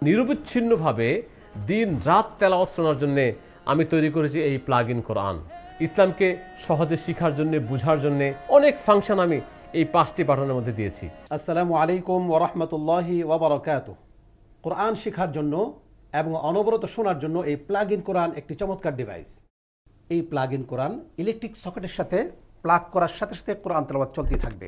নিরবিচ্ছিন্নভাবে দিন রাত তেলাওয়াত শোনার জন্য আমি তৈরি করেছি এই প্লাগ ইন কোরআন। ইসলামকে সহজে শেখার জন্য, বুঝার জন্য অনেক ফাংশন আমি এই 5টি বাটনের মধ্যে দিয়েছি। আসসালামু আলাইকুম ওয়া রাহমাতুল্লাহি ওয়া বারাকাতুহু। কোরআন শেখার জন্য এবং অনবরত শোনার জন্য এই প্লাগ ইন কোরআন একটি চমৎকার ডিভাইস। এই প্লাগ ইন কোরআন ইলেকট্রিক সকেটের সাথে প্লাগ করার সাথে সাথে কোরআন তেলাওয়াত চলতেই থাকবে।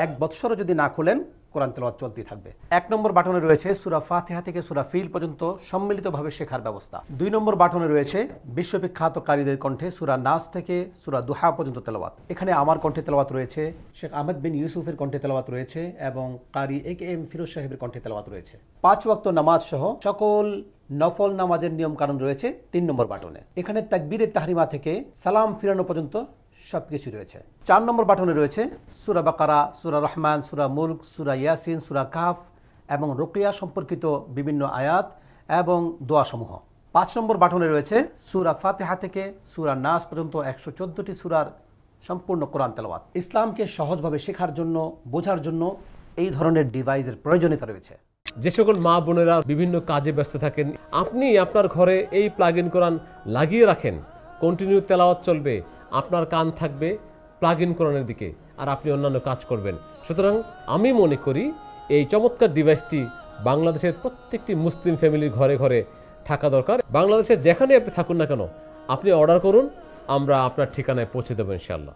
1 বছরও যদি না খোলেন কোরআন তেলাওয়াত চলতেই থাকবে। 1 নম্বর বাটনে রয়েছে সূরা ফাতিহা থেকে সূরা ফিল পর্যন্ত সম্মিলিতভাবে শেখার ব্যবস্থা। 2 নম্বর বাটনে রয়েছে বিশ্ববিখ্যাত কারীদের কণ্ঠে সূরা নাস থেকে সূরা দুহা পর্যন্ত তেলাওয়াত। এখানে আমার কণ্ঠে তেলাওয়াত রয়েছে, শেখ আহমেদ বিন ইউসুফের কণ্ঠে তেলাওয়াত রয়েছে এবং কারি এ.কে.এম ফিরোজ সাহেবের কণ্ঠে তেলাওয়াত রয়েছে। 5 ওয়াক্ত নামাজ সহ সকল নফল নামাজের নিয়ম কানুন রয়েছে 3 নম্বর বাটনে। এখানে তাকবীরে তাহরিমা থেকে সালাম ফিরানো পর্যন্ত সবকিছু রয়েছে। 4 নম্বর বাটনে রয়েছে সূরা বাকারা, সূরা রহমান, সূরা মুলক, সূরা ইয়াসিন, সূরা কাহফ এবং রুকিয়া সম্পর্কিত বিভিন্ন আয়াত এবং দোয়া সমূহ। 5 নম্বর বাটনে রয়েছে সূরা ফাতিহা থেকে সূরা নাস পর্যন্ত 114টি সূরার সম্পূর্ণ কোরআন তেলাওয়াত। ইসলামকে সহজভাবে শেখার জন্য, বোঝার জন্য এই ধরনের ডিভাইসের প্রয়োজনীয়তা রয়েছে। যে সকল মা বোনেরা বিভিন্ন কাজে ব্যস্ত থাকেন, আপনি আপনার ঘরে এই প্লাগ ইন কোরআন লাগিয়ে রাখেন, কন্টিনিউ তেলাওয়াত চলবে, আপনার কান থাকবে প্লাগ ইন কোরআনের দিকে, আর আপনি অন্যান্য কাজ করবেন। সুতরাং আমি মনে করি এই চমৎকার ডিভাইসটি বাংলাদেশের প্রত্যেকটি মুসলিম ফ্যামিলির ঘরে ঘরে থাকা দরকার। বাংলাদেশের যেখানে আপনি থাকুন না কেন, আপনি অর্ডার করুন, আমরা আপনার ঠিকানায় পৌঁছে দেবো ইনশাআল্লাহ।